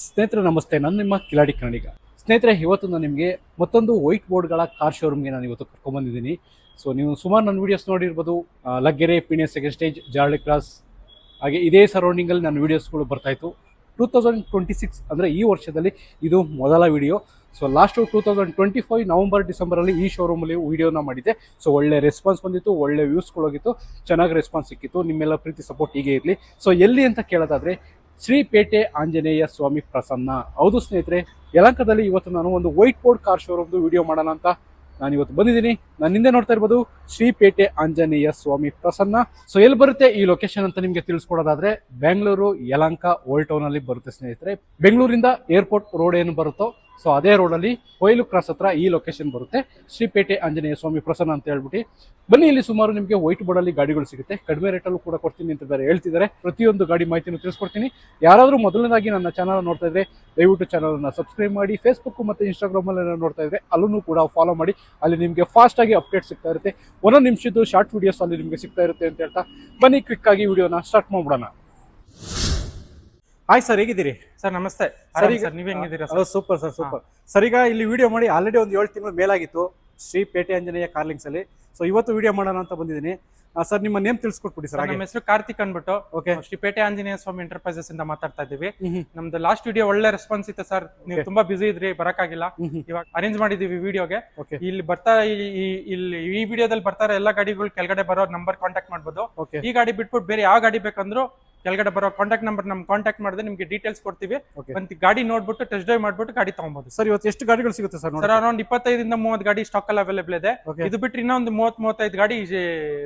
ಸ್ನೇಹಿತರೆ ನಮಸ್ತೆ, ನಾನು ನಿಮ್ಮ ಕಿಲಾಡಿ ಕನ್ನಡಿಗ. ಸ್ನೇಹಿತರೆ, ಇವತ್ತು ನಾನು ನಿಮಗೆ ಮತ್ತೊಂದು ವೈಟ್ ಬೋರ್ಡ್ಗಳ ಕಾರ್ ಶೋರೂಮ್ಗೆ ನಾನು ಇವತ್ತು ಕರ್ಕೊಂಡ್ಬಂದಿದ್ದೀನಿ. ಸೊ ನೀವು ಸುಮಾರು ನನ್ನ ವೀಡಿಯೋಸ್ ನೋಡಿರ್ಬೋದು. ಲಗ್ಗೆರೆ, ಪಿಣೆ ಸೆಕೆಂಡ್ ಸ್ಟೇಜ್, ಜಾರ್ಳಿ ಕ್ರಾಸ್, ಹಾಗೆ ಇದೇ ಸರೌಂಡಿಂಗಲ್ಲಿ ನನ್ನ ವೀಡಿಯೋಸ್ಗಳು ಬರ್ತಾಯಿತ್ತು. 2026 ಅಂದರೆ ಈ ವರ್ಷದಲ್ಲಿ ಇದು ಮೊದಲ ವಿಡಿಯೋ. ಸೊ ಲಾಸ್ಟು 2025 ನವಂಬರ್ ಡಿಸೆಂಬರಲ್ಲಿ ಈ ಶೋರೂಮಲ್ಲಿ ವೀಡಿಯೋನ ಮಾಡಿದ್ದೆ. ಸೊ ಒಳ್ಳೆ ರೆಸ್ಪಾನ್ಸ್ ಬಂದಿತ್ತು, ಒಳ್ಳೆ ವ್ಯೂಸ್ಗಳೋಗಿತ್ತು, ಚೆನ್ನಾಗಿ ರೆಸ್ಪಾನ್ಸ್ ಸಿಕ್ಕಿತ್ತು. ನಿಮ್ಮೆಲ್ಲ ಪ್ರೀತಿ ಸಪೋರ್ಟ್ ಹೀಗೆ ಇರಲಿ. ಸೊ ಎಲ್ಲಿ ಅಂತ ಕೇಳೋದಾದರೆ ಶ್ರೀ ಪೇಟೆ ಆಂಜನೇಯ ಸ್ವಾಮಿ ಪ್ರಸನ್ನ. ಹೌದು ಸ್ನೇಹಿತರೆ, ಯಲಹಂಕದಲ್ಲಿ ಇವತ್ತು ನಾನು ಒಂದು ವೈಟ್ ಬೋರ್ಡ್ ಕಾರ್ ಶೋರೂಮ್ದು ವಿಡಿಯೋ ಮಾಡೋಣ ಅಂತ ನಾನು ಇವತ್ತು ಬಂದಿದ್ದೀನಿ. ನಾನು ಹಿಂದೆ ನೋಡ್ತಾ ಇರ್ಬೋದು ಶ್ರೀ ಪೇಟೆ ಆಂಜನೇಯ ಸ್ವಾಮಿ ಪ್ರಸನ್ನ. ಸೊ ಎಲ್ಲಿ ಬರುತ್ತೆ ಈ ಲೊಕೇಶನ್ ಅಂತ ನಿಮಗೆ ತಿಳಿಸ್ಕೊಡೋದಾದ್ರೆ, ಬೆಂಗಳೂರು ಯಲಹಂಕ ಓಲ್ಡ್ ಟೌನಲ್ಲಿ ಬರುತ್ತೆ ಸ್ನೇಹಿತರೆ. ಬೆಂಗಳೂರಿಂದ ಏರ್ಪೋರ್ಟ್ ರೋಡ್ ಏನು ಬರುತ್ತೋ ಸೊ ಅದೇ ರೋಡಲ್ಲಿ ಕೊಯ್ಲು ಕ್ರಾಸ್ ಹತ್ರ ಈ ಲೊಕೇಶನ್ ಬರುತ್ತೆ, ಶ್ರೀಪೇಟೆ ಆಂಜನೇಯ ಸ್ವಾಮಿ ಪ್ರಸನ್ನ ಅಂತ ಹೇಳ್ಬಿಟ್ಟು. ಬನ್ನಿ, ಇಲ್ಲಿ ಸುಮಾರು ನಿಮಗೆ ವೈಟ್ ಬೋರ್ಡಲ್ಲಿ ಗಾಡಿಗಳು ಸಿಗುತ್ತೆ, ಕಡಿಮೆ ರೇಟಲ್ಲೂ ಕೂಡ ಕೊಡ್ತೀನಿ ಅಂತ ಬೇರೆ ಹೇಳ್ತಿದ್ದಾರೆ. ಪ್ರತಿಯೊಂದು ಗಾಡಿ ಮಾಹಿತಿನೂ ತಿಳಿಸ್ಕೊಡ್ತೀನಿ. ಯಾರಾದರೂ ಮೊದಲನೇದಾಗಿ ನನ್ನ ಚಾನಲ್ ನೋಡ್ತಾ ಇದ್ರೆ ದಯವಿಟ್ಟು ಚಾನಲನ್ನು ಸಬ್ಸ್ಕ್ರೈಬ್ ಮಾಡಿ. ಫೇಸ್ಬುಕ್ ಮತ್ತು ಇನ್ಸ್ಟಾಗ್ರಾಮಲ್ಲಿ ನೋಡ್ತಾ ಇದ್ರೆ ಅಲ್ಲೂ ಕೂಡ ಫಾಲೋ ಮಾಡಿ. ಅಲ್ಲಿ ನಿಮಗೆ ಫಾಸ್ಟಾಗಿ ಅಪ್ಡೇಟ್ ಸಿಗ್ತಾ ಇರುತ್ತೆ. ಒಂದೊಂದು ನಿಮಿಷದ್ದು ಶಾರ್ಟ್ ವೀಡಿಯೋಸ್ ಅಲ್ಲಿ ನಿಮಗೆ ಸಿಗ್ತಾ ಇರುತ್ತೆ ಅಂತ ಹೇಳ್ತಾ ಬನ್ನಿ ಕ್ವಿಕ್ ಆಗಿ ವಿಡಿಯೋನ ಸ್ಟಾರ್ಟ್ ಮಾಡ್ಬಿಡೋಣ. ಹಾಯ್ ಸರ್, ಹೇಗಿದ್ದೀರಿ? ಸರ್ ನಮಸ್ತೆ. ಸರ್ ನೀವ್ ಹೆಂಗಿದ್ದೀರಾ? Super sir, super sir. ಈಗ ಇಲ್ಲಿ ವಿಡಿಯೋ ಮಾಡಿ ಆಲ್ರೆಡಿ ಒಂದು 7 ತಿಂಗಳು ಮೇಲಾಗಿತ್ತು ಶ್ರೀ ಪೇಟೆ ಆಂಜನೇಯ ಕಾರ್ಲಿಂಗ್ಸ್ ಅಲ್ಲಿ. ಸೊ ಇವತ್ತು ವಿಡಿಯೋ ಮಾಡೋಣ ಅಂತ ಬಂದಿದ್ದೀನಿ. ಸರ್ ನಿಮ್ಮ ನೇಮ್ ತಿಳಿಸ್ಕೊಟ್ಬಿಡಿ ಸರ್. ನಮ್ಮ ಹೆಸರು ಕಾರ್ತಿಕ್ ಅನ್ಬಿಟ್ಟು, ಓಕೆ, ಶ್ರೀ ಪೇಟೆ ಆಂಜನೇಯ ಸ್ವಾಮಿ ಎಂಟರ್ಪ್ರೈಸಸ್ ಇಂದ ಮಾತಾಡ್ತಾ ಇದ್ದೀವಿ. ನಮ್ದು ಲಾಸ್ಟ್ ವಿಡಿಯೋ ಒಳ್ಳೆ ರೆಸ್ಪಾನ್ಸ್ ಇತ್ತು ಸರ್. ನೀವು ತುಂಬಾ ಬಿಸಿ ಇದ್ರಿ, ಬರಕ್ಕಾಗಿಲ್ಲ. ಇವಾಗ ಅರೇಂಜ್ ಮಾಡಿದೀವಿ ವಿಡಿಯೋಗೆ. ಇಲ್ಲಿ ಬರ್ತಾ ಇಲ್ಲಿ ಈ ವಿಡಿಯೋದಲ್ಲಿ ಬರ್ತಾರೆ ಎಲ್ಲ ಗಾಡಿಗಳು ಕೆಳಗಡೆ ಬರೋ ನಂಬರ್ ಕಾಂಟ್ಯಾಕ್ಟ್ ಮಾಡ್ಬೋದು. ಈ ಗಾಡಿ ಬಿಟ್ಬಿಟ್ಟು ಬೇರೆ ಯಾವ ಗಾಡಿ ಬೇಕಂದ್ರು ಕೆಳಗಡೆ ಬರೋ ಕಾಂಟ್ಯಾಕ್ಟ್ ನಂಬರ್ ನಮ್ ಕಾಂಟ್ಯಾಕ್ಟ್ ಮಾಡಿದ್ರೆ ನಿಮ್ಗೆ ಡೀಟೇಲ್ಸ್ ಕೊಡ್ತೀವಿ. ಒಂದು ಗಾಡಿ ನೋಡ್ಬಿಟ್ಟು ಟೆಸ್ಟ್ ಡ್ರೈವ್ ಮಾಡ್ಬಿಟ್ಟು ಗಾಡಿ ತಗೊಬಹುದು. ಸರ್ ಇವತ್ತು ಎಷ್ಟು ಗಾಡಿಗಳು ಸಿಗುತ್ತೆ ಸರ್? ಸರ್ ಅರೌಂಡ್ 25 ಇಂದ 30 ಗಾಡಿ ಸ್ಟಾಕ್ ಅಲ್ಲಿ ಅವೈಲೇಬಲ್ ಇದೆ. ಇದು ಬಿಟ್ಟರೆ ಇನ್ನೊಂದು 30-35 ಗಾಡಿ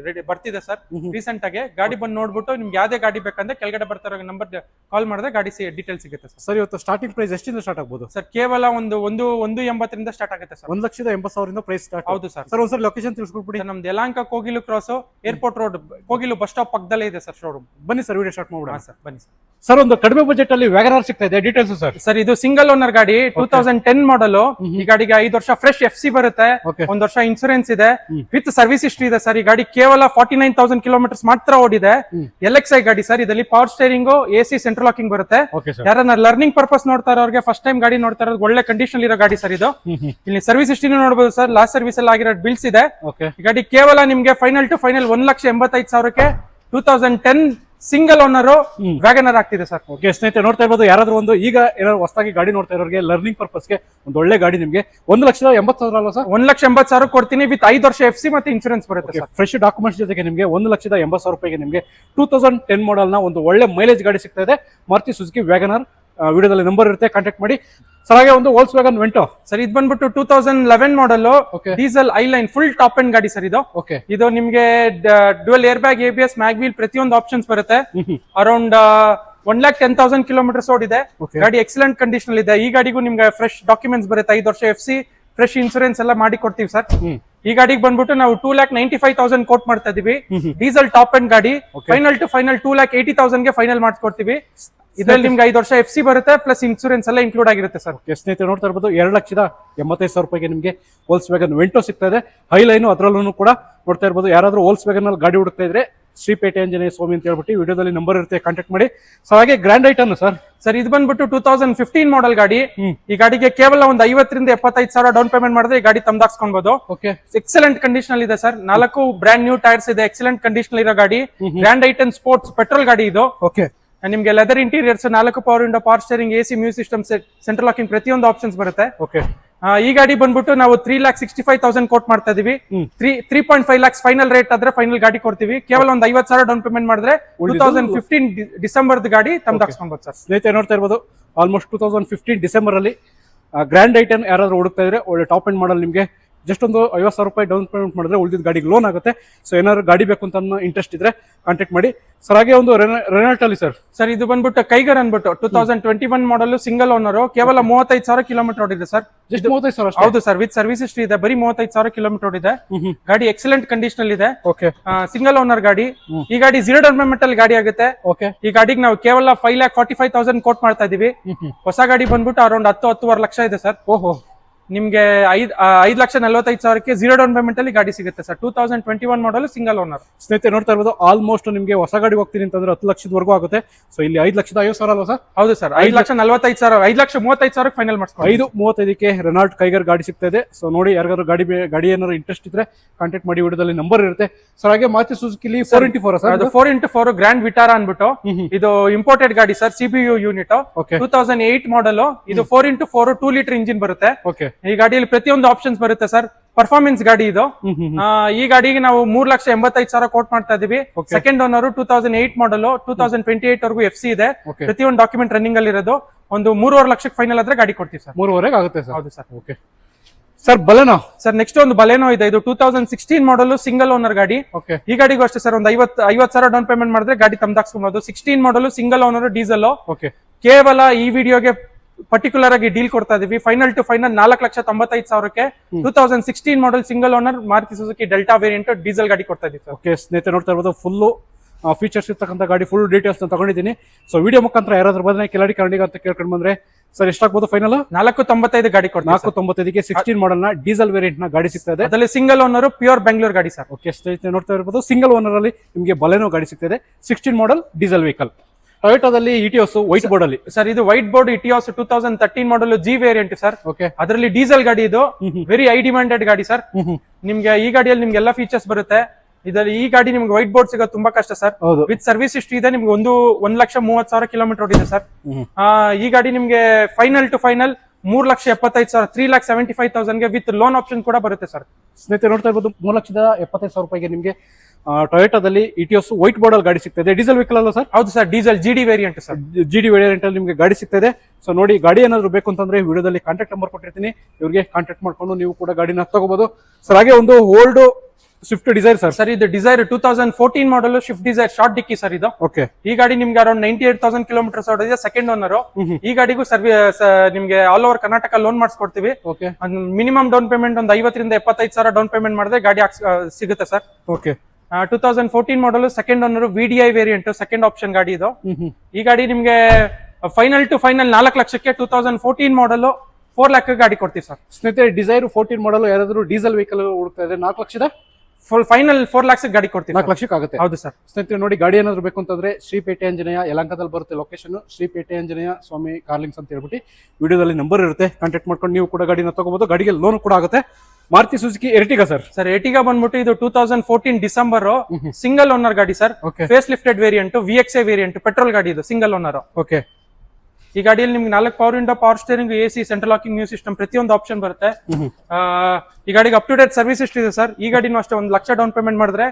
ರೆಡಿ ಬರ್ತಿದೆ ಸರ್ ರೀಸೆಂಟ್ ಆಗಿ. ಗಾಡಿ ಬಂದು ನೋಡ್ಬಿಟ್ಟು ನಿಮ್ಗೆ ಯಾವ್ದೇ ಗಾಡಿ ಬೇಕಂದ್ರೆ ಕೆಳಗಡೆ ಬರ್ತಾರೋ ನಂಬರ್ ಕಾಲ್ ಮಾಡಿದ್ರೆ ಗಾಡಿ ಡೀಟೇಲ್ಸ್ ಸಿಗುತ್ತೆ ಸರ್. ಸರ್ ಇವತ್ತು ಸ್ಟಾರ್ಟಿಂಗ್ ಪ್ರೈಸ್ ಎಷ್ಟಿಂದ ಸ್ಟಾರ್ಟ್ ಆಗ್ಬೋದು ಸರ್? ಕೇವಲ ಒಂದು 180 ಸ್ಟಾರ್ಟ್ ಆಗುತ್ತೆ ಸರ್. 1,80,000 price start. ಹೌದು ಸರ್. ಸರ್ ಒಂದ್ಸರಿ ಲೊಕೇಶನ್ ತಿಳಿಸ್ಕೊಟ್ಬಿಡಿ. ನಮ್ದು Yelahanka Kogilu cross airport road, Kogilu bus stop ಪಕ್ಕದಲ್ಲೇ ಇದೆ ಸರ್ ಶೋರೂಮ್. ಬನ್ನಿ ಸರ್, ವಿಡಿಯೋ ಸ್ಟಾರ್ಟ್ ಮಾಡ್ಬಿಡೋಣ. ಸರ್ ಬನ್ನಿ ಸರ್, ಒಂದು ಕಡಿಮೆ ಬಜೆಟ್ ಅಲ್ಲಿ ವ್ಯಾಗನಾರ್ ಸಿಗ್ತಾ ಇದೆ, ಡೀಟೇಲ್ಸ್ ಸರ್. ಸರ್ ಇದು ಸಿಂಗಲ್ ಓನರ್ ಗಾಡಿ, 2010 ಮಾಡಲ್. ಈ ಗಾಡಿಗೆ 5 ವರ್ಷ ಫ್ರೆಶ್ FC ಬರುತ್ತೆ, 1 ವರ್ಷ ಇನ್ಸೂರೆನ್ಸ್ ಇದೆ, ವಿತ್ ಸರ್ವಿಸ್ ಹಿಸ್ಟ್ರಿ ಇದೆ ಸರ್. ಈ ಗಾಡಿ ಕೇವಲ 49,000 ಕಿಲೋಮೀಟರ್ಸ್ ಮಾತ್ರ ಓಡಿದೆ. LXI ಗಾಡಿ ಸರ್. ಇದರಲ್ಲಿ power steering, AC, central locking ಬರುತ್ತೆ. ಯಾರನ್ನ ಲರ್ನಿಂಗ್ ಪರ್ಪಸ್ ನೋಡ್ತಾ ಇರೋರಿಗೆ, ಫಸ್ಟ್ ಟೈಮ್ ಗಾಡಿ ನೋಡ್ತಾ ಇರೋದು, ಒಳ್ಳೆ ಕಂಡೀಷನ್ ಇರೋ ಗಾಡಿ ಸರ್ ಇದು. ಇಲ್ಲಿ ಸರ್ವಿಸ್ ಹಿಸ್ಟ್ರಿ ನೋಡಬಹುದು ಸರ್. ಲಾಸ್ಟ್ ಸರ್ವಿಸ್ ಅಲ್ಲಿ ಆಗಿರೋ ಬಿಲ್ಸ್ ಇದೆ. ಈ ಗಾಡಿ ಕೇವಲ ನಿಮ್ಗೆ ಫೈನಲ್ ಟು ಫೈನಲ್ 1,85,000ಕ್ಕೆ 2010 ಸಿಂಗಲ್ ಓನರ್ ವ್ಯಾಗನರ್ ಆಗ್ತಿದೆ ಸರ್. ಓಕೆ ಸ್ನೇಹಿತರೆ, ನೋಡ್ತಾ ಇರ್ಬೋದು. ಯಾರಾದ್ರೂ ಒಂದು ಈಗ ಏನಾದ್ರು ಹೊಸದಾಗಿ ಗಾಡಿ ನೋಡ್ತಾ ಇರೋರಿಗೆ ಲರ್ನಿಂಗ್ ಪರ್ಪಸ್ಗೆ ಒಂದು ಒಳ್ಳೆ ಗಾಡಿ ನಿಮಗೆ 1,80,000 ಅಲ್ವಾ ಸರ್? 1,80,000 ಕೊಡ್ತೀನಿ, ವಿತ್ 5 ವರ್ಷ FC ಮತ್ತೆ ಇನ್ಸೂರೆನ್ಸ್ ಬರುತ್ತೆ. ಫ್ರೆಶ್ ಡಾಕ್ಯುಮೆಂಟ್ಸ್ ಜೊತೆಗೆ ನಿಮಗೆ 1,80,000 ರೂಪಾಯಿಗೆ ನಿಮಗೆ 2010 ಮಾಡಲ್ ನ ಒಂದು ಒಳ್ಳೆ ಮೈಲೇಜ್ ಗಾಡಿ ಸಿಗ್ತಾ ಇದೆ. ಮಾರುತಿ ಸುಜುಕಿ ವ್ಯಾಗನರ್. ವಿಡಿಯೋದಲ್ಲಿ ನಂಬರ್ ಇರುತ್ತೆ, ಕಾಂಟ್ಯಾಕ್ಟ್ ಮಾಡಿ. ಸರ್ ಹಾಗೆ ಒಂದು ವೋಲ್ಕ್ಸ್ವ್ಯಾಗನ್ ವೆಂಟೋ ಸರ್. ಇದು ಬಂದ್ಬಿಟ್ಟು 2011 ಮಾಡಲ್, ಡೀಸೆಲ್ ಐಲೈನ್, ಫುಲ್ ಟಾಪ್ ಎಂಡ್ ಗಾಡಿ ಸರ್ ಇದು. ಇದು ನಿಮ್ಗೆ dual air bag, ABS, mag wheel ಪ್ರತಿಯೊಂದು ಆಪ್ಷನ್ಸ್ ಬರುತ್ತೆ. ಅರೌಂಡ್ 1,10,000 ಕಿಲೋಮೀಟರ್ಸ್ ಓಡಿದೆ. ಗಾಡಿ ಎಕ್ಸಲೆಂಟ್ ಕಂಡೀಷನ್ ಇದೆ. ಈ ಗಾಡಿಗೂ ನಿಮ್ಗೆ ಫ್ರೆಶ್ ಡಾಕ್ಯುಮೆಂಟ್ಸ್ ಬರುತ್ತೆ, 5 ವರ್ಷ FC, ಫ್ರೆಶ್ ಇನ್ಸೂರೆನ್ಸ್ ಎಲ್ಲ ಮಾಡಿ ಕೊಡ್ತೀವಿ ಸರ್. ಈ ಗಾಡಿಗೆ ಬಂದ್ಬಿಟ್ಟು ನಾವು 2,95,000 ಕೋಟ್ ಮಾಡ್ತಾ ಇದೀವಿ. ಡೀಸೆಲ್ ಟಾಪ್ ಎಂಡ್ ಗಾಡಿ. ಫೈನಲ್ ಟು ಫೈನಲ್ 2,80,000 ಗೆ ಫೈನಲ್ ಮಾಡಿಸ್ಕೊಡ್ತೀವಿ. ಇದರಲ್ಲಿ ನಿಮ್ಗೆ 5 ವರ್ಷ FC ಬರುತ್ತೆ, ಪ್ಲಸ್ ಇನ್ಸೂರೆನ್ಸ್ ಎಲ್ಲ ಇನ್ಕ್ಲೂಡ್ ಆಗಿರುತ್ತೆ ಸರ್. ಸ್ನೇಹಿತರೆ ನೋಡ್ತಾ ಇರ್ಬೋದು, 2,85,000 ರೂಪಾಯಿಗೆ ನಿಮಗೆ ವೋಲ್ಕ್ಸ್ವ್ಯಾಗನ್ ವೆಂಟೋ ಸಿಗ್ತಾ ಇದೆ. ಹೈಲೈನು ಅದರಲ್ಲೂ ಕೂಡ ನೋಡ್ತಾ ಇರ್ಬೋದು. ಯಾರಾದ್ರೂ ವೋಲ್ಕ್ಸ್ವ್ಯಾಗನ್ ಅಲ್ಲಿ ಗಾಡಿ ಹುಡುಕ್ತಾ ಇದ್ರೆ ಶ್ರೀಪೇಟೆ ಆಂಜನೇಯ ಸ್ವಾಮಿ ಅಂತ ಹೇಳ್ಬಿಟ್ಟು ವಿಡಿಯೋದಲ್ಲಿ ನಂಬರ್ ಇರುತ್ತೆ, ಕಾಂಟ್ಯಾಕ್ಟ್ ಮಾಡಿ. ಸೊ ಹಾಗೆ ಗ್ರ್ಯಾಂಡ್ ಐಟನ್ ಸರ್. ಸರ್ ಇದು ಬಂದ್ಬಿಟ್ಟು 2015 ಮಾಡಲ್ ಗಾಡಿ. ಈ ಗಾಡಿಗೆ ಕೇವಲ ಒಂದು 50,000 ರಿಂದ 75,000 ಡೌನ್ ಪೇಮೆಂಟ್ ಮಾಡಿದ್ರೆ ಈ ಗಾಡಿ ತಮ್ದಾಕ್ಸ್ಕೊಬಹುದು. ಎಕ್ಸಲೆಂಟ್ ಕಂಡೀಷನ್ ಇದೆ ಸರ್. 4 ಬ್ರ್ಯಾಂಡ್ ನ್ಯೂ ಟೈರ್ಸ್ ಇದೆ. ಎಕ್ಸಲೆಂಟ್ ಕಂಡೀಷನ್ ಇರೋ ಗಾಡಿ. ಗ್ರ್ಯಾಂಡ್ ಐಟನ್ ಸ್ಪೋರ್ಟ್ಸ್ ಪೆಟ್ರೋಲ್ ಗಾಡಿ ಇದು. ನಿಮ್ಗೆ leather interiors, 4 power window, power steering, AC, music system, central locking ಪ್ರತಿಯೊಂದು ಆಪ್ಷನ್ಸ್ ಬರುತ್ತೆ. ಈ ಗಾಡಿ ಬಂದ್ಬಿಟ್ಟು ನಾವು 3,65,000 ಕೋಟ್ ಮಾಡ್ತಾ ಇದೀವಿ. 3.5 lakhs ಫೈನಲ್ ರೇಟ್ ಆದ್ರೆ ಫೈನಲ್ ಗಾಡಿ ಕೊಡ್ತೀವಿ. ಕೇವಲ ಒಂದು 50,000 ಡೌನ್ ಪೇಮೆಂಟ್ ಮಾಡಿದ್ರೆ 2015 ಡಿಸೆಂಬರ್ ಗಾಡಿ ತಮ್ದಾಕ್ಸ್ಕೊಬಹುದು ಸರ್. ಸ್ನೇಹಿತರೆ ನೋಡ್ತಾ ಇರ್ಬೋದು, ಆಲ್ಮೋಸ್ಟ್ 2015 ಡಿಸೆಂಬರ್ ಅಲ್ಲಿ ಗ್ರ್ಯಾಂಡ್ ಐಟನ್ ಯಾರಾದ್ರೂ ಹುಡುಕ್ತಾ ಇದ್ರೆ ಒಳ್ಳೆ ಟಾಪ್ ಎಂಡ್ ಮಾಡಲ್ ನಿಮಗೆ ಜಸ್ಟ್ ಒಂದು 50,000 ರೂಪಾಯಿ ಡೌನ್ ಪೇಮೆಂಟ್ ಮಾಡಿದ್ರೆ ಉಳಿದಿದ್ದ ಗಾಡಿಗೆ ಲೋನ್ ಆಗುತ್ತೆ. ಸೊ ಏನಾದ್ರು ಗಾಡಿ ಬೇಕು ಅಂತ ಇಂಟ್ರೆಸ್ಟ್ ಇದ್ರೆ ಕಾಂಟ್ಯಾಕ್ಟ್ ಮಾಡಿ ಸರ್. ಹಾಗೆ ಒಂದು ರೆನಾಲ್ಟ್ ಅಲ್ಲಿ ಸರ್. ಸರ್ ಇದು ಬಂದ್ಬಿಟ್ಟು ಕೈಗರ್ ಅನ್ಬಿಟ್ಟು 2021 ಮಾಡಲ್, ಸಿಂಗಲ್ ಓನರ್, ಕೇವಲ 35,000 ಕಿಲೋಮೀಟರ್ ಓಡಿದೆ ಸರ್. ಜಸ್ಟ್ 35,000? ಹೌದು ಸರ್, ವಿತ್ ಸರ್ವಿಸ್ ಹಿಸ್ಟ್ರಿ ಇದೆ. ಬರೀ 35,000 ಕಿಲೋಮೀಟರ್ ಓಡಿದೆ. ಗಾಡಿ ಎಕ್ಸಲೆಂಟ್ ಕಂಡೀಷನ್ ಇದೆ. ಸಿಂಗಲ್ ಓನರ್ ಗಾಡಿ. ಈ ಗಾಡಿ 0 ಡೌನ್ ಪೇಮೆಂಟ್ ಅಲ್ಲಿ ಗಾಡಿ ಆಗುತ್ತೆ. ಈ ಗಾಡಿಗೆ ನಾವು ಕೇವಲ 5,45,000 ಕೋಟ್ ಮಾಡ್ತಾ ಇದೀವಿ. ಹೊಸ ಗಾಡಿ ಬಂದ್ಬಿಟ್ಟು ಅರೌಂಡ್ 10-10.5 ಲಕ್ಷ ಇದೆ ಸರ್. ನಿಮ್ಗೆ 5,45,000ಕ್ಕೆ 0 ಡೌನ್ ಪೇಮೆಂಟ್ ಅಲ್ಲಿ ಗಾಡಿ ಸಿಗುತ್ತೆ ಸರ್. 2021 ಮಾಡಲ್ ಸಿಂಗಲ್ ಓನರ್. ಸ್ನೇಹಿತರೆ ನೋಡ್ತಾ ಇರ್ಬೋದು, ಆಲ್ಮೋಸ್ಟ್ ನಿಮಗೆ ಹೊಸ ಗಾಡಿ ಹೋಗ್ತೀನಿ ಅಂತಂದ್ರೆ 10 ಲಕ್ಷದವರೆಗೂ ಆಗುತ್ತೆ. ಸೊ ಇಲ್ಲಿ 5,50,000 ಅಲ್ವಾ ಸರ್? ಹೌದು ಸರ್, 5,45,000, 5,35,000 ಫೈನಲ್ ಮಾಡಿಸ್ಕೊಂಡು 5,35ಕ್ಕೆ ರೆನಾಲ್ಟ್ ಕೈಗರ್ ಗಾಡಿ ಸಿಗ್ತಾ ಇದೆ. ಸೊ ನೋಡಿ, ಯಾರಿಗಾದ್ರು ಗಾಡಿ ಏನಾದ್ರು ಇಂಟ್ರೆಸ್ಟ್ ಇದ್ರೆ ಕಾಂಟ್ಯಾಕ್ಟ್ ಮಾಡಿ, ವಿಡಿಯೋದಲ್ಲಿ ನಂಬರ್ ಇರುತ್ತೆ ಸರ್. ಹಾಗೆ ಮಾರುತಿ ಸುಜುಕಿಲಿ 4x4 ಸರ್, ಅದು 4x4 ಗ್ರ್ಯಾಂಡ್ ವಿಟಾರ ಅನ್ಬಿಟ್ಟು ಇದು ಇಂಪೋರ್ಟೆಡ್ ಗಾಡಿ ಸರ್, CBU ಯೂನಿಟ್, 2008 ಮಾಡಲ್. ಇದು 4x4 2 ಲೀಟರ್ ಇಂಜಿನ್ ಬರುತ್ತೆ. ಈ ಗಾಡಿಯಲ್ಲಿ ಪ್ರತಿಯೊಂದು ಆಪ್ಷನ್ಸ್ ಬರುತ್ತೆ ಸರ್. ಪರ್ಫಾರ್ಮೆನ್ಸ್ ಗಾಡಿ ಇದು. ಈ ಗಾಡಿಗೆ ನಾವು 3,85,000 ಕೋಟ್ ಮಾಡ್ತಾ ಇದೀವಿ. ಸೆಕೆಂಡ್ ಓನರ್ 2008 ಮಾಡಲ್, 2028 ವರೆಗೂ FC ಇದೆ. ಪ್ರತಿಯೊಂದು ಡಾಕ್ಯುಮೆಂಟ್ ರನ್ನಿಂಗ್ ಅಲ್ಲಿ ಇರೋದು. ಒಂದು 3.5 ಲಕ್ಷಕ್ಕೆ ಫೈನಲ್ ಆದ್ರೆ ಗಾಡಿ ಕೊಡ್ತೀವಿ ಸರ್. 3.5 ಆಗುತ್ತೆ ಸರ್? ಹೌದು sir. Okay sir, Baleno sir, next ಒಂದು ಬಲೆನೋ ಇದೆ. ಇದು 2016 ಮಾಡಲ್, ಸಿಂಗಲ್ ಓನರ್ ಗಾಡಿ. ಈ ಗಾಡಿಗೂ ಅಷ್ಟೇ ಸರ್, ಒಂದು 50,000 ಡೌನ್ ಪೇಮೆಂಟ್ ಮಾಡಿದ್ರೆ ಗಾಡಿ ತಮ್ದಾಕ್ಸ್ಕೊಬಹುದು. 16 ಮಾಡಲ್, ಸಿಂಗಲ್ ಓನರ್, ಡೀಸೆಲ್. ಕೇವಲ ಈ ವಿಡಿಯೋಗೆ ಪರ್ಟಿಕ್ಯುಲರ್ ಆಗಿ ಡೀಲ್ ಕೊಡ್ತಾ ಇದೀವಿ. ಫೈನಲ್ ಟು ಫೈನಲ್ 4,95,000ಕ್ಕೆ 2016 model, single owner, Maruti Suzuki Delta variant, diesel ಗಾಡಿ ಕೊಡ್ತಾ ಇದೀವಿ ಸರ್. ಓಕೆ ಸ್ನೇಹಿತರೆ ನೋಡ್ತಾ ಇರ್ಬೋದು, ಫುಲ್ ಫೀಚರ್ಸ್ ಇರ್ತಕ್ಕಂಥ ಗಾಡಿ, ಫುಲ್ ಡೀಟೇಲ್ಸ್ ತಗೊಂಡಿದ್ದೀನಿ. ಸೊ ವಿಡಿಯೋ ಮುಖಾಂತರ ಯಾರಾದ್ರೂ ಬಂದ್ರೆ ಕಿಲಾಡಿ ಕರ್ನಾಟಕ ಅಂತ ಕೇಳ್ಕೊಂಡು ಬಂದ್ರೆ ಸರ್ ಎಷ್ಟಾಗ್ಬೋದು ಫೈನಲ್? 495 ಗಾಡಿ ಕೊಡ್ತೀವಿ. 495ಕ್ಕೆ 16 ಮಾಡಲ್ ನ ಡೀಸೆಲ್ ವೇರಿಯಂಟ್ ನ ಗಾಡಿ ಸಿಗ್ತಾ ಇದೆ. ಅದರಲ್ಲಿ ಸಿಂಗಲ್ ಓನರ್, ಪ್ಯೂರ್ ಬೆಂಗಳೂರು ಗಾಡಿ ಸರ್. ಓಕೆ ಸ್ನೇಹಿತರೆ ನೋಡ್ತಾ ಇರ್ಬೋದು, ಸಿಂಗಲ್ ಓನರ್ ಅಲ್ಲಿ ನಿಮಗೆ ಬಲೆನೋ ಗಾಡಿ ಸಿಗ್ತಾ ಇದೆ. 16 ಮಾಡಲ್ ಡೀಸೆಲ್ ವೆಹಿಕಲ್. ಟೊಯೋಟಾದಲ್ಲಿ ಇಟಿಯೋಸ್ ವೈಟ್ ಬೋರ್ಡ್ ಅಲ್ಲಿ ಸರ್, ಇದು white board Etios 2013 model, G variant sir. Okay, ಅದರಲ್ಲಿ ಡೀಸೆಲ್ ಗಾಡಿ. ಇದು ವೆರಿ ಹೈ ಡಿಮ್ಯಾಂಡೆಡ್ ಗಾಡಿ ಸರ್. ನಿಮ್ಗೆ ಈ ಗಾಡಿಯಲ್ಲಿ ನಿಮ್ಗೆ ಎಲ್ಲಾ ಫೀಚರ್ಸ್ ಬರುತ್ತೆ. ಇದರಲ್ಲಿ ಈ ಗಾಡಿ ನಿಮ್ಗೆ ವೈಟ್ ಬೋರ್ಡ್ ಸಿಗೋದು ತುಂಬಾ ಕಷ್ಟ ಸರ್. ವಿತ್ ಸರ್ವಿಸ್ ಹಿಸ್ಟ್ರಿ ಇದೆ. ನಿಮ್ಗೆ 1,30,000 ಕಿಲೋಮೀಟರ್ ಓಡಿದೆ ಸರ್. ಈ ಗಾಡಿ ನಿಮ್ಗೆ ಫೈನಲ್ ಟು ಫೈನಲ್ 3,75,000, 3,75,000ಗೆ ವಿತ್ ಲೋನ್ ಆಪ್ಷನ್ ಕೂಡ ಬರುತ್ತೆ ಸರ್. ಸ್ನೇಹಿತರೆ ನೋಡ್ತಾ ಇರ್ಬೋದು, 3,75,000 ರೂಪಾಯಿಗೆ ನಿಮಗೆ ಟೊಯೋಟಾದಲ್ಲಿ ಇಟಿಯೋಸ್ ವೈಟ್ ಬೋರ್ಡ್ ಅಲ್ಲಿ ಗಾಡಿ ಸಿಗ್ತಾ ಇದೆ. ಡೀಸೆಲ್ ವೆಹಿಕಲ್ ಅಲ್ಲ ಸರ್? ಹೌದು sir, diesel GD variant sir. GD variant ಅಲ್ಲಿ ನಿಮಗೆ ಗಾಡಿ ಸಿಗ್ತಾ ಇದೆ. ಸೊ ನೋಡಿ, ಗಾಡಿ ಏನಾದ್ರು ಬೇಕು ಅಂತಂದ್ರೆ ವಿಡಿಯೋದಲ್ಲಿ ಕಾಂಟ್ಯಾಕ್ಟ್ ನಂಬರ್ ಕೊಟ್ಟಿರ್ತೀನಿ, ಇವ್ರಿಗೆ ಕಾಂಟ್ಯಾಕ್ಟ್ ಮಾಡ್ಕೊಂಡು ನೀವು ಕೂಡ ಗಾಡಿನ ತಗೋಬಹುದು ಸರ್. ಹಾಗೆ ಒಂದು ಓಲ್ಡ್ ಸ್ವಿಫ್ಟ್ ಡಿಸೈರ್ ಸರ್. ಇದು Dzire 2014 model, Swift Dzire short dickey sir ಇದು. ಓಕೆ, ಈ ಗಾಡಿ ನಿಮ್ಗೆ ಅರೌಂಡ್ 98,000 ಕಿಲೋಮೀಟರ್ಸ್ ಓಡಿದೆ. Second owner. ಈ ಗಾಡಿಗೂ ನಿಮ್ಗೆ ಆಲ್ ಓವರ್ ಕರ್ನಾಟಕ ಲೋನ್ ಮಾಡಿಸ್ಕೊಡ್ತೀವಿ. ಮಿನಿಮಮ್ ಡೌನ್ ಪೇಮೆಂಟ್ ಒಂದು 50,000-75,000 ಡೌನ್ ಪೇಮೆಂಟ್ ಮಾಡಿದ್ರೆ ಗಾಡಿ ಸಿಗುತ್ತೆ sir. Okay, 2014 model, second owner, VDI variant, second option ಗಾಡಿ ಇದು. ಈ ಗಾಡಿ ನಿಮ್ಗೆ ಫೈನಲ್ ಟು ಫೈನಲ್ 4 ಲಕ್ಷಕ್ಕೆ 2014 ಮಾಡಲ್ 4 ಲ್ಯಾಕ್ ಗಾಡಿ ಕೊಡ್ತೀವಿ ಸರ್. ಸ್ನೇಹಿತರೆ, ಡಿಸೈರ್ 14 ಮಾಡಲ್ ಯಾರಾದ್ರೂ ಡೀಸೆಲ್ ವೆಹಿಕಲ್ ಹುಡುಕ್ತಾ ಇದೆ, 4 ಲಕ್ಷದ ಫೈನಲ್ 4 ಲ್ಯಾಕ್ಸ್ ಗಾಡಿ ಕೊಡ್ತೀವಿ. 4 ಲಕ್ಷಕ್ಕೆ ಆಗುತ್ತೆ. ಹೌದು ಸರ್. ಸ್ನೇಹಿತರೆ ನೋಡಿ, ಗಾಡಿ ಏನಾದ್ರು ಬೇಕು ಅಂತಂದ್ರೆ ಶ್ರೀಪೇಟೆ ಆಂಜನೇಯ, ಯಲಹಂಕದಲ್ಲಿ ಬರುತ್ತೆ ಲೊಕೇಶನ್. ಶ್ರೀಪೇಟೆ ಆಂಜನೇಯ ಸ್ವಾಮಿ ಕಾರ್ಲಿಂಗ್ಸ್ ಅಂತ ಹೇಳ್ಬಿಟ್ಟು ವಿಡಿಯೋದಲ್ಲಿ ನಂಬರ್ ಇರುತ್ತೆ, ಕಾಂಟ್ಯಾಕ್ಟ್ ಮಾಡ್ಕೊಂಡು ನೀವು ಕೂಡ ಗಾಡಿನ ತಗೋಬಹುದು. ಗಾಡಿಗೆ ಲೋನ್ ಕೂಡ ಆಗುತ್ತೆ. Maruti Suzuki Ertiga sir. Sir, Ertiga ಬಂದ್ಬಿಟ್ಟು ಇದು 2014 ಡಿಸೆಂಬರ್, ಸಿಂಗಲ್ ಓನರ್ ಗಾಡಿ sir. Face lifted variant, VXI variant, petrol ಗಾಡಿ ಇದು, ಸಿಂಗಲ್ ಓನರ್. ಓಕೆ, ಈ ಗಾಡಿಯಲ್ಲಿ ನಿಮ್ಗೆ 4 power window, power steering, AC, central locking music system, ಪ್ರತಿಯೊಂದು ಆಪ್ಷನ್ ಬರುತ್ತೆ. ಈ ಗಾಡಿಗೆ up to date service history ಇದೆ ಸರ್. ಈ ಗಾಡಿನೂ ಅಷ್ಟೇ 1 ಲಕ್ಷ ಡೌನ್ ಪೇಮೆಂಟ್ ಮಾಡಿದ್ರೆ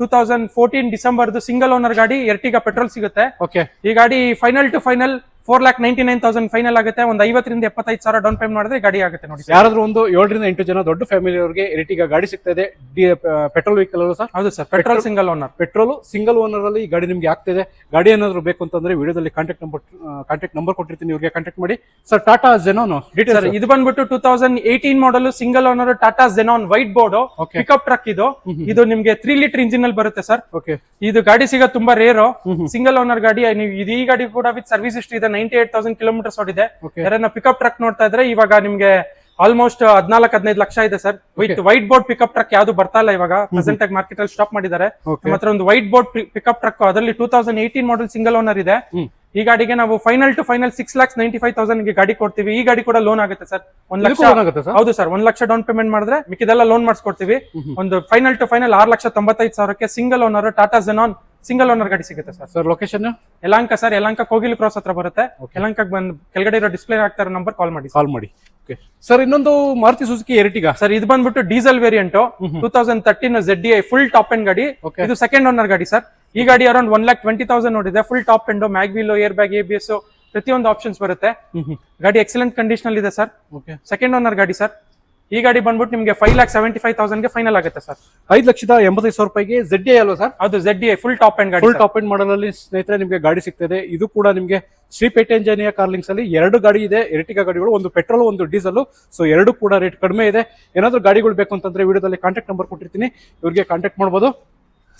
2014 ಡಿಸೆಂಬರ್ ಸಿಂಗಲ್ ಓನರ್ ಗಾಡಿ, ಎರ್ಟಿಗಾ ಪೆಟ್ರೋಲ್ ಸಿಗುತ್ತೆ. ಓಕೆ, ಈ ಗಾಡಿ ಫೈನಲ್ ಟು ಫೈನಲ್ 4,99,000 ಫೈನಲ್ ಆಗುತ್ತೆ. ಒಂದು 50,000-75,000 ಡೌನ್ ಪೇಮೆಂಟ್ ಮಾಡಿದ್ರೆ ಗಾಡಿ ಆಗುತ್ತೆ ನೋಡಿ. ಯಾರಾದ್ರೂ ಒಂದು 7-8 ಜನ ದೊಡ್ಡ ಫ್ಯಾಮಿಲಿ ಅವರಿಗೆ ಎರ್ಟಿಗಾ ಗಾಡಿ ಸಿಗ್ತಾ ಇದೆ. ಪೆಟ್ರೋಲ್ ವೆಹಿಕಲ್ ಅಲ್ಲ ಸರ್? ಹೌದು sir, petrol single owner. Petrol single owner ಅಲ್ಲಿ ಈ ಗಾಡಿ ನಿಮ್ಗೆ ಆಗ್ತಿದೆ. ಗಾಡಿ ಏನಾದ್ರು ಬೇಕು ಅಂತಂದ್ರೆ ವಿಡಿಯೋದಲ್ಲಿ ಕಾಂಟ್ಯಾಕ್ಟ್ ನಂಬರ್ ಕೊಟ್ಟಿರ್ತೀನಿ, ಇವ್ರಿಗೆ ಕಾಂಟ್ಯಾಕ್ಟ್ ಮಾಡಿ ಸರ್. Tata xenon details. ಇದು ಬಂದ್ಬಿಟ್ಟು 2018 model, single owner, Tata Xenon white board pickup truck. ಇದು ನಿಮ್ಗೆ 3 ಲೀಟರ್ ಇಂಜಿನ್ ಅಲ್ಲಿ ಬರುತ್ತೆ ಸರ್. ಓಕೆ, ಇದು ಗಾಡಿ ಸಿಗೋದು ತುಂಬಾ ರೇರ್. ಸಿಂಗಲ್ ಓನರ್ ಗಾಡಿ. ನೀವು ಈ ಗಾಡಿ ಕೂಡ ವಿತ್ ಸರ್ವಿಸ್ ಹಿಸ್ಟ್ರಿ ಇದೆ. 98,000 ಕಿಲೋಮೀಟರ್ಸ್ ಓಡಿದೆ. ಯಾರನ್ನ ಪಿಕಪ್ ಟ್ರಕ್ ನೋಡ್ತಾ ಇದ್ರೆ ಇವಾಗ ನಿಮ್ಗೆ ಆಲ್ಮೋಸ್ಟ್ 14-15 ಲಕ್ಷ ಇದೆ sir. With white board pickup truck ಯಾವ್ದು ಬರ್ತಾ ಇಲ್ಲ ಇವಾಗ. ಪ್ರೆಸೆಂಟ್ ಆಗಿ ಮಾರ್ಕೆಟ್ ಅಲ್ಲಿ ಸ್ಟಾಪ್ ಮಾಡಿದ್ದಾರೆ. ಮಾತ್ರ ಒಂದು ವೈಟ್ ಬೋರ್ಡ್ ಪಿಕಪ್ ಟ್ರಕ್, ಅದರಲ್ಲಿ 2018 ಮಾಡಲ್ ಸಿಂಗಲ್ ಓನರ್ ಇದೆ. ಈ ಗಾಡಿಗೆ ನಾವು ಫೈನಲ್ ಟು ಫೈನಲ್ 6,95,000 ಗೆ ಗಾಡಿ ಕೊಡ್ತೀವಿ. ಈ ಗಾಡಿ ಕೂಡ ಲೋನ್ ಆಗುತ್ತೆ ಸರ್. 1 ಲಕ್ಷ. ಹೌದು ಸರ್, 1 ಲಕ್ಷ ಡೌನ್ ಪೇಮೆಂಟ್ ಮಾಡಿದ್ರೆ ಮಿಕ್ಕಿದೆಲ್ಲ ಲೋನ್ ಮಾಡಿಸ್ಕೊಡ್ತೀವಿ. ಒಂದು ಫೈನಲ್ ಟು ಫೈನಲ್ 6,95,000ಕ್ಕೆ single owner Tata Xenon single owner ಗಾಡಿ ಸಿಗುತ್ತೆ sir. Sir, location Yelahanka sir. Yelahanka Kogilu cross ಹತ್ರ ಬರುತ್ತೆ. ಯಲಹಂಕಕ್ಕೆ ಬಂದು ಕೆಳಗಡೆ ಇರೋ ಡಿಸ್ಪ್ಲೇ ಆಗ್ತಾ ಇರೋ ನಂಬರ್ ಕಾಲ್ ಮಾಡಿ. ಓಕೆ ಸರ್, ಇನ್ನೊಂದು ಮಾರುತಿ ಸುಜುಕಿ ಎರ್ಟಿಗಾ ಸರ್. ಇದು ಬಂದ್ಬಿಟ್ಟು diesel variant, 2013 ZDI full top end ಗಾಡಿ. ಇದು ಸೆಕೆಂಡ್ ಓನರ್ ಗಾಡಿ ಸರ್. ಈ ಗಾಡಿ ಅರೌಂಡ್ 1,20,000 ನೋಡಿದೆ. Full top end, mag wheel, air bag, ABS, ಪ್ರತಿಯೊಂದು ಆಪ್ಷನ್ಸ್ ಬರುತ್ತೆ. ಗಾಡಿ ಎಕ್ಸಲೆಂಟ್ ಕಂಡೀಷನ್ ಇದೆ ಸರ್. ಸೆಕೆಂಡ್ ಓನರ್ ಗಾಡಿ ಸರ್. ಈ ಗಾಡಿ ಬಂದ್ಬಿಟ್ಟು ನಿಮಗೆ 5,75,000 ಗೆ ಫೈನಲ್ ಆಗುತ್ತೆ ಸರ್. 5,85,000 ರೂಪಾಯಿಗೆ ZDI ಅಲ್ವಾ ಸರ್? ಅದು ZDI ಫುಲ್ ಟಾಪ್ ಎಂಡ್ ಗಾಡಿ. ಫುಲ್ ಟಾಪ್ ಎಂಡ್ ಮಾಡಲ್ ಅಲ್ಲಿ ಸ್ನೇಹಿತರೆ ನಿಮಗೆ ಗಾಡಿ ಸಿಗ್ತದೆ. ಇದು ಕೂಡ ನಿಮಗೆ ಶ್ರೀಪೇಟೆ ಆಂಜನೇಯ ಕಾರ್ಲಿಂಗ್ಸ್ ಅಲ್ಲಿ 2 ಗಾಡಿ ಇದೆ, ಎರ್ಟಿಗಾ ಗಾಡಿಗಳು, ಒಂದು ಪೆಟ್ರೋಲ್ ಒಂದು ಡೀಸೆಲ್. ಸೊ 2 ಕೂಡ ರೇಟ್ ಕಡಿಮೆ ಇದೆ. ಏನಾದ್ರು ಗಾಡಿಗಳು ಬೇಕು ಅಂತಂದ್ರೆ ವಿಡಿಯೋದಲ್ಲಿ ಕಾಂಟ್ಯಾಕ್ಟ್ ನಂಬರ್ ಕೊಟ್ಟಿರ್ತೀನಿ, ಇವ್ರಿಗೆ ಕಾಂಟ್ಯಾಕ್ಟ್ ಮಾಡಬಹುದು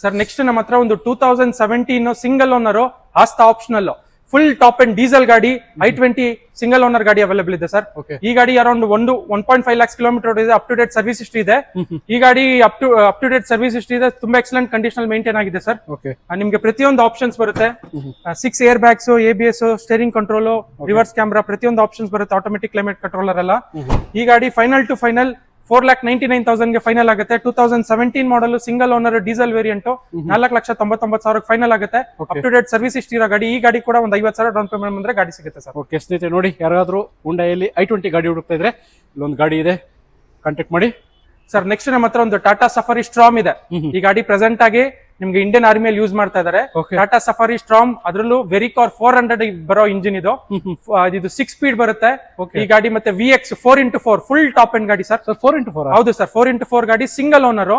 ಸರ್. ನೆಕ್ಸ್ಟ್ ನಮ್ಮ ಹತ್ರ ಒಂದು 2017 single owner Asta optional full top and diesel ಗಾಡಿ i20 ಸಿಂಗಲ್ ಓನರ್ ಗಾಡಿ ಅವೈಲೇಬಲ್ ಇದೆ ಸರ್. ಈ ಗಾಡಿ ಅರೌಂಡ್ 1.5 lakhs ಕಿಲೋಮೀಟರ್ ಇದೆ, up to date service history ಇದೆ. ಈ ಗಾಡಿ up to date service history ಇದೆ, ತುಂಬಾ ಎಕ್ಸಲೆಂಟ್ ಕಂಡೀಷನ್ ಮೇಂಟೈನ್ ಆಗಿದೆ ಸರ್. ನಿಮ್ಗೆ ಪ್ರತಿಯೊಂದು ಆಪ್ಷನ್ಸ್ ಬರುತ್ತೆ, 6 air bags, ABS, steering control, reverse camera, ಪ್ರತಿಯೊಂದು ಆಪ್ಷನ್ಸ್ ಬರುತ್ತೆ, ಆಟೋಮೆಟಿಕ್ ಕ್ಲೈಮೇಟ್ ಕಂಟ್ರೋಲರ್ ಎಲ್ಲ. ಈ ಗಾಡಿ ಫೈನಲ್ ಟು ಫೈನಲ್ 4,99,000 ಗೆ ಫೈನಲ್ ಆಗುತ್ತೆ. 2017 model single owner diesel variant 4,99,000 final ಆಗುತ್ತೆ. Up to date service history ಇರೋ ಗಾಡಿ. ಈ ಗಾಡಿ ಕೂಡ ಒಂದು 50,000 ಡೌನ್ ಪೇಮೆಂಟ್ ಬಂದ್ರೆ ಗಾಡಿ ಸಿಗುತ್ತೆ ಸರ್. ಓಕೆ ಸ್ನೇಹಿತರೆ, ನೋಡಿ ಯಾರಾದ್ರೂ ಹುಂಡೈಯಲ್ಲಿ i20 ಗಾಡಿ ಹುಡುಕ್ತಾ ಇದ್ರೆ ಇಲ್ಲೊಂದು ಗಾಡಿ ಇದೆ, ಕಾಂಟ್ಯಾಕ್ಟ್ ಮಾಡಿ ಸರ್. ನೆಕ್ಸ್ಟ್ ನಮ್ಮ ಹತ್ರ ಒಂದು ಟಾಟಾ ಸಫಾರಿ ಸ್ಟ್ರಾಮ್ ಇದೆ. ಈ ಗಾಡಿ ಪ್ರೆಸೆಂಟ್ ಆಗಿ ನಿಮ್ಗೆ ಇಂಡಿಯನ್ ಆರ್ಮಿಯಲ್ಲಿ ಯೂಸ್ ಮಾಡ್ತಾ ಇದಾರೆ. ಟಾಟಾ ಸಫಾರಿ ಸ್ಟ್ರಾಮ್, ಅದರಲ್ಲೂ ವೆರಿಕಾರ್ 400 ಬರೋ ಇಂಜಿನ್ ಇದು 6 ಸ್ಪೀಡ್ ಬರುತ್ತೆ ಈ ಗಾಡಿ. ಮತ್ತೆ VX 4x4 full top end ಗಾಡಿ ಸರ್. 4x4 ಹೌದು ಸರ್, 4x4 ಗಾಡಿ ಸಿಂಗಲ್ ಓನರ್.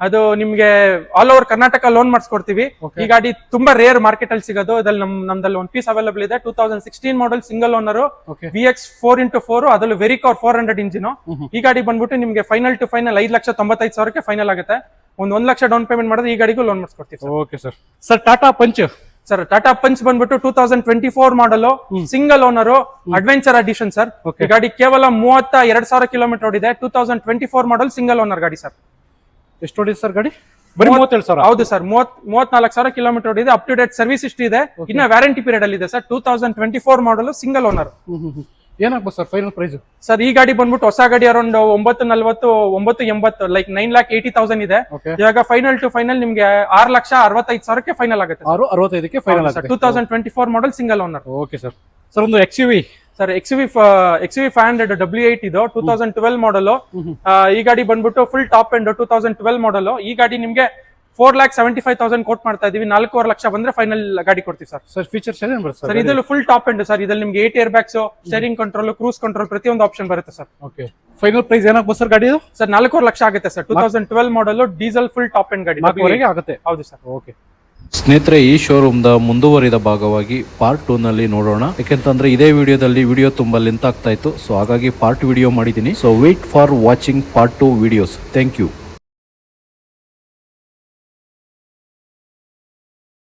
ಅದು ನಿಮ್ಗೆ ಆಲ್ ಓವರ್ ಕರ್ನಾಟಕ ಲೋನ್ ಮಾಡಿಸ್ಕೊಡ್ತೀವಿ. ಈ ಗಾಡಿ ತುಂಬಾ ರೇರ್ ಮಾರ್ಕೆಟ್ ಅಲ್ಲಿ ಸಿಗೋದು. ಅದ್ರಲ್ಲಿ ನಮ್ದಲ್ಲಿ ಒಂದು ಪೀಸ್ ಅವೈಲೇಬಲ್ ಇದೆ. 2016 model single owner, VX 4x4, ಅದರಲ್ಲೂ ವೆರಿಕಾರ್ 400 ಇಂಜಿನ್. ಈ ಗಾಡಿ ಬಂದ್ಬಿಟ್ಟು ನಿಮ್ಗೆ ಫೈನಲ್ ಟು ಫೈನಲ್ 5,95,000 ಫೈನಲ್ ಆಗುತ್ತೆ. ಒಂದು 1 ಲಕ್ಷ ಡೌನ್ ಪೇಮೆಂಟ್ ಮಾಡಿದ್ರೆ ಈ ಗಾಡಿಗೂ ಲೋನ್ ಮಾಡಿಸ್ಕೊಡ್ತೀವಿ. Okay sir. Sir Tata Punch sir, Tata Punch ಬಂದ್ಬಿಟ್ಟು 2024 model single owner adventure edition sir. ಈ ಗಾಡಿ ಕೇವಲ 32,000 ಕಿಲೋಮೀಟರ್ ಓಡಿದೆ. 2024 ಮಾಡಲ್ ಸಿಂಗಲ್ ಓನರ್ ಗಾಡಿ ಸರ್. ಎಷ್ಟು ಓಡಿದೆ ಸರ್ ಗಾಡಿ? ಬರೀ 37,000. ಹೌದು ಸರ್, 34,000 ಕಿಲೋಮೀಟರ್ ಓಡಿದೆ. Up to date service history ಇದೆ. ಇನ್ನ ವ್ಯಾರಂಟಿ ಪೀರಿಯಡ್ ಅಲ್ಲಿ ಇದೆ ಸರ್. 2024 model single owner. ಏನಾಗ್ಬೋದು ಸರ್ ಫೈನಲ್ ಪ್ರೈಸ್? ಸರ್, ಈ ಗಾಡಿ ಬಂದ್ಬಿಟ್ಟು ಹೊಸ ಗಾಡಿ ಅರೌಂಡ್ 940, 980 ಲೈಕ್ 9,80,000 ಇದೆ. ಇವಾಗ ಫೈನಲ್ ಟು ಫೈನಲ್ ನಿಮ್ಗೆ 6,65,000 ಫೈನಲ್ ಆಗುತ್ತೆ. 6,65,000 ಫೈನಲ್ ಆಗುತ್ತೆ. 2024 model single owner. Okay sir. Sir ಒಂದು XUV ಸರ್, XUV 500 W8 ಇದು 2012 ಮಾಡಲ್. ಈ ಗಾಡಿ ಬಂದ್ಬಿಟ್ಟು ಫುಲ್ ಟಾಪ್ ಎಂಡ್ 2012 ಮಾಡಲ್. ಈ ಗಾಡಿ ನಿಮ್ಗೆ 4,75,000 ಕೋಟ್ ಮಾಡ್ತಾ ಇದೀವಿ. 4.5 ಲಕ್ಷ ಬಂದ್ರೆ ಫೈನಲ್ ಗಾಡಿ ಕೊಡ್ತೀವಿ ಸರ್. ಸರ್ ಫೀಚರ್ಸ್ ಏನೇನು ಬರುತ್ತೆ ಸರ್? ಇದ್ರಲ್ಲಿ ಫುಲ್ ಟಾಪ್ ಎಂಡ್ ಸರ್. ಇದ್ರಲ್ಲಿ ನಿಮ್ಗೆ 8 air bags, steering control, cruise control, ಪ್ರತಿಯೊಂದು ಆಪ್ಷನ್ ಬರುತ್ತೆ ಸರ್. ಓಕೆ. ಫೈನಲ್ ಪ್ರೈಸ್ ಏನಾಗ್ಬೋದು ಸರ್ ಗಾಡಿ? ಸರ್ 4.5 ಲಕ್ಷ ಆಗುತ್ತೆ sir. 2012 model diesel full top end ಗಾಡಿ 4.5 ಆಗುತ್ತೆ. ಹೌದು ಸರ್. ಓಕೆ ಸ್ನೇಹಿತರೆ, ಈ ಶೋರೂಮ್ ದ ಮುಂದುವರಿದ ಭಾಗವಾಗಿ ಪಾರ್ಟ್ 2 ನಲ್ಲಿ ನೋಡೋಣ. ಯಾಕೆಂತಂದ್ರೆ ಇದೇ ವಿಡಿಯೋದಲ್ಲಿ ವಿಡಿಯೋ ತುಂಬಾ ಲೆಂತ್ ಆಗ್ತಾ ಇತ್ತು, ಸೊ ಹಾಗಾಗಿ ಪಾರ್ಟ್ ವಿಡಿಯೋ ಮಾಡಿದ್ದೀನಿ. So wait for watching part 2 videos. Thank you.